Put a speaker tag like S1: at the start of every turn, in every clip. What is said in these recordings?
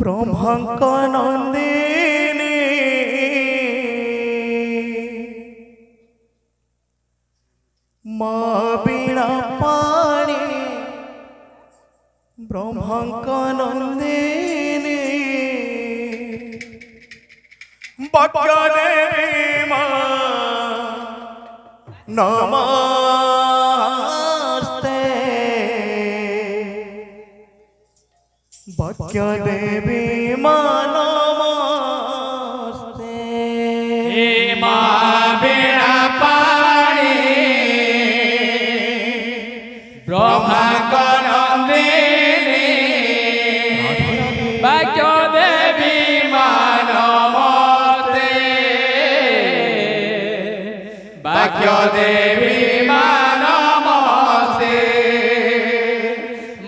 S1: ब्रह्मांक नंदिनी माँ बीणा पाणी ब्रह्मांक नंदिनी भाग्य देवी माँ नमस्ते भाग्य देवी माँ नमस्ते
S2: माँ बीणा पाणी ब्रह्मांक नंदिनी भाग्य देवी माँ नमस्ते भाग्य देवी माँ नमस्ते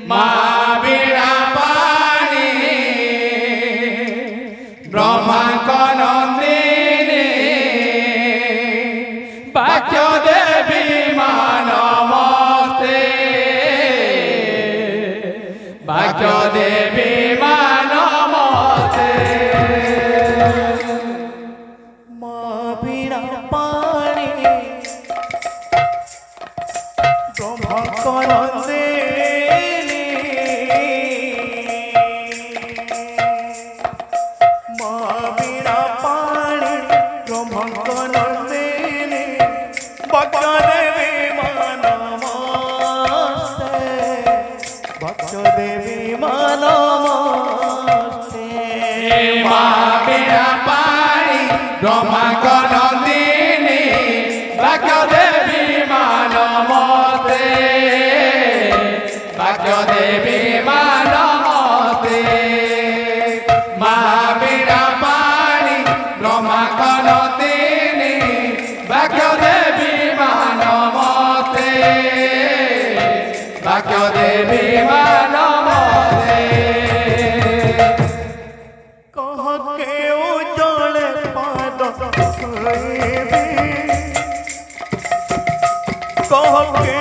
S2: माँ बीणा पाणी ब्रह्मांक नंदिनी भाग्य देवी माँ नमस्ते भाग्य देवी माँ नमस्ते
S1: माँ बीणा पाणी ब्रह्मांक नंदिनी माँ बीणा पाणी ब्रह्मांक नंदिनी भाग्य देवी माँ नमस्ते भाग्य देवी माँ नमस्ते
S2: माँ बीणा पाणी ब्रह्मांक नंदिनी भाग्य देवी माँ नमस्ते भाग्य देवी माँ नमस्ते माँ बीणा पाणी ब्रह्मांक नंदिनी भाग्य देवी माँ नमस्ते भाग्य देवी माँ नमस्ते
S1: कह के उजड़े पाद धोइबी कह के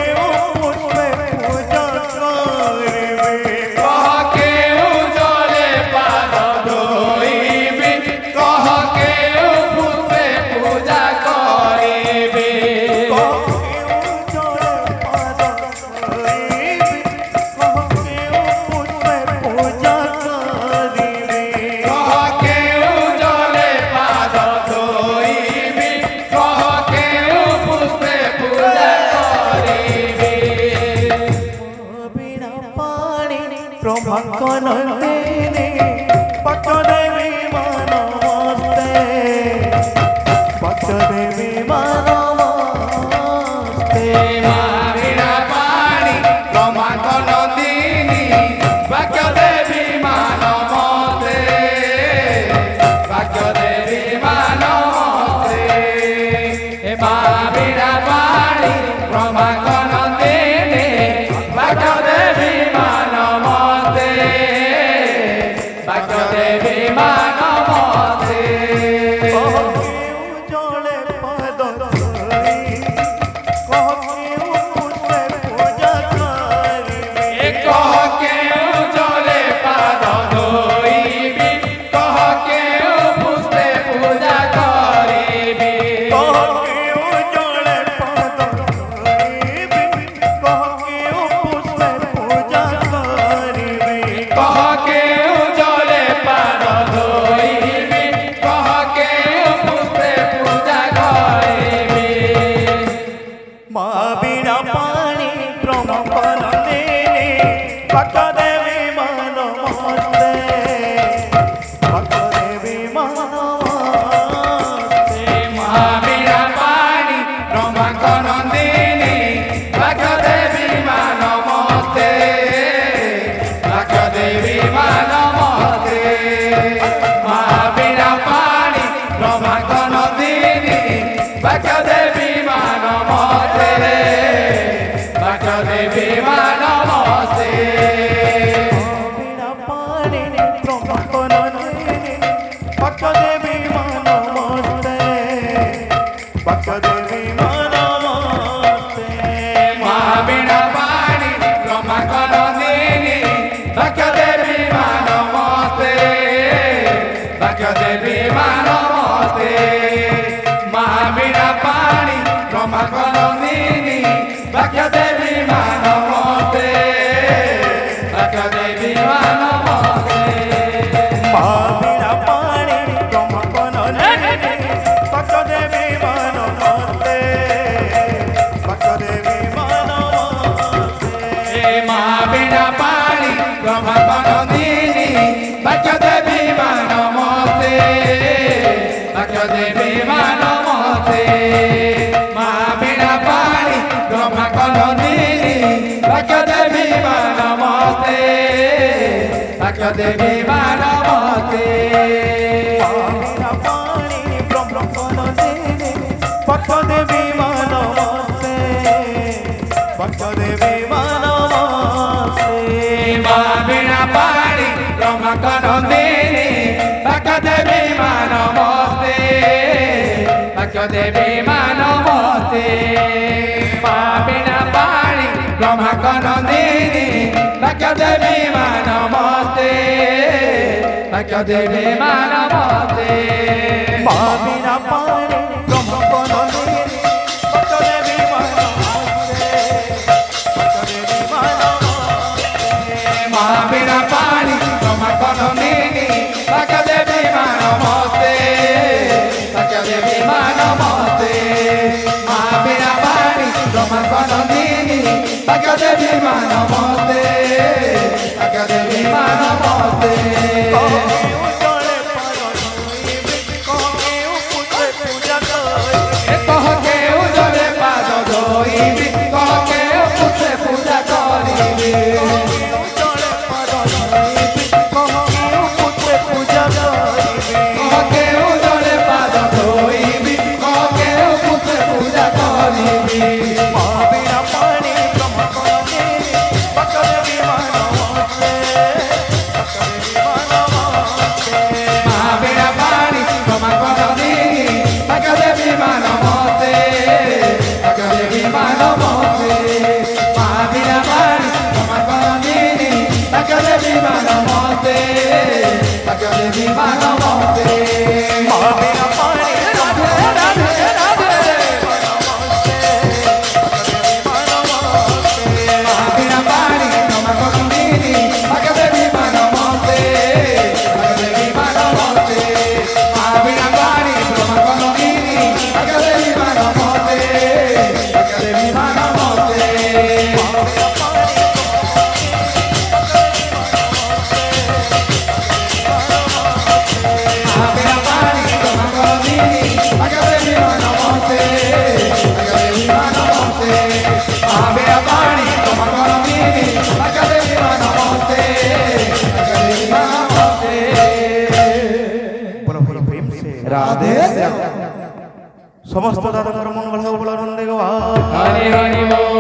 S1: पुष्पे पूजा करबी
S2: कह के उजले पाद धोइबी कह के पुष्पे पूजा करिबी
S1: कह के उजड़े पाद धोइबी कह के पुष्पे पूजा करबी
S2: कह के उजले पाद धोइबी कह के पुष्पे पूजा करिबी
S1: बीणा पाणी ब्रह्मांक नंदिनी भाग्य देवी माँ नमस्ते भाग्य देवी माँ नमस्ते
S2: माँ बीणा पाणी ब्रह्मांक नंदिनी भाग्य देवी माँ नमस्ते भाग्य देवी माँ नमस्ते माँ बीणा पाणी ब्रह्मांक नंदिनी भाग्य देवी माँ नमस्ते भाग्य देवी माँ नमस्ते
S1: कह के उजड़े पाद धोई कह के पुष्पे पूजा करबी
S2: कह के उजले पाद धोइबी कह के पुष्पे पूजा करिबी
S1: कह के उजड़े पाद धोइबी कह के पुष्पे पूजा करबी
S2: कह के उजले पाद धोइबी कह के पुष्पे पूजा करिबी
S1: माँ बीणा पाणी ब्रह्मांक नंदिनी भाग्य देवी माँ नमस्ते भाग्य देवी माँ नमस्ते
S2: माँ बीणा पाणी ब्रह्मांक नंदिनी भाग्य देवी माँ नमस्ते भाग्य देवी माँ नमस्ते माँ बीणा पाणी ब्रह्मांक नंदिनी भाग्य देवी माँ नमस्ते भाग्य देवी माँ नमस्ते
S1: बीणा पाणी ब्रह्मांक नंदिनी भाग्य देवी माँ नमस्ते भाग्य देवी माँ नमस्ते
S2: माँ बीणा पाणी ब्रह्मांक नंदिनी भाग्य देवी माँ नमस्ते বাক্য দেবী মা নমস্তে বাক্য দেবী মা নমস্তে
S1: মা বীণা পাণি ব্রহ্মকনন্দিনী বাক্য দেবী মা নমস্তে বাক্য দেবী মা নমস্তে
S2: মা বীণা পাণি ব্রহ্মকনন্দিনী বাক্য দেবী মা নমস্তে বাক্য দেবী মা নমস্তে মা বীণা পাণি ব্রহ্মকনন্দিনী বাক্য দেবী মা নমস্তে বাক্য দেবী মা নমস্তে
S1: বীণা পাণি ব্রহ্মকনন্দিনী বাক্য দেবী মা নমস্তে বাক্য দেবী মা নমস্তে
S2: মা বীণা পাণি ব্রহ্মকনন্দিনী বাক্য দেবী মা নমস্তে বাক্য দেবী মা নমস্তে মা বীণা পাণি ব্রহ্মকনন্দিনী বাক্য দেবী মা নমস্তে বাক্য দেবী মা নমস্তে
S1: মা বীণা পাণি ব্রহ্মকনন্দিনী বাক্য দেবী মা নমস্তে বাক্য দেবী মা নমস্তে
S2: মা বীণা পাণি ব্রহ্মকনন্দিনী বাক্য দেবী মা নমস্তে বাক্য দেবী মা নমস্তে মা বীণা পাণি ব্রহ্মকনন্দিনী বাক্য দেবী মা নমস্তে বাক্য দেবী মা নমস্তে
S1: কহে উজলে পাদ ধরিবি
S2: কহকে উজলে পূজা করিবি
S1: উজলে পাদ ধরিবি কহে উজলে পূজা করিবি
S2: কহকে উজলে পাদ ধরিবি কহকে উজলে পূজা করিবি
S1: মা বীণা পাণি ব্রহ্মকনন্দিনী বাক্য দেবী মা নমস্তে বাক্য দেবী মা নমস্তে
S2: মা বীণা পাণি ব্রহ্মকনন্দিনী বাক্য দেবী মা নমস্তে বাক্য দেবী মা নমস্তে মা বীণা পাণি ব্রহ্মকনন্দিনী বাক্য দেবী মা নমস্তে বাক্য দেবী মা নমস্তে
S1: মা বীণা পাণি
S2: রাধে রাধে রাধে মা বীণা পাণি ব্রহ্মকনন্দিনী বাক্য দেবী মা নমস্তে বাক্য দেবী মা নমস্তে মা বীণা পাণি ব্রহ্মকনন্দিনী বাক্য দেবী মা নমস্তে বাক্য দেবী মা নমস্তে মা বীণা পাণি ব্রহ্মকনন্দিনী বাক্য দেবী মা নমস্তে বাক্য দেবী মা নমস্তে মা বীণা পাণি ব্রহ্মকনন্দিনী বাক্য দেবী মা নমস্তে বাক্য দেবী মা নমস্তে
S1: বলো বলো প্রেম সে
S2: রাধে
S1: সমস্ত দাদার মঙ্গল হোক বলো নন্দে গো
S2: হরি হরি বল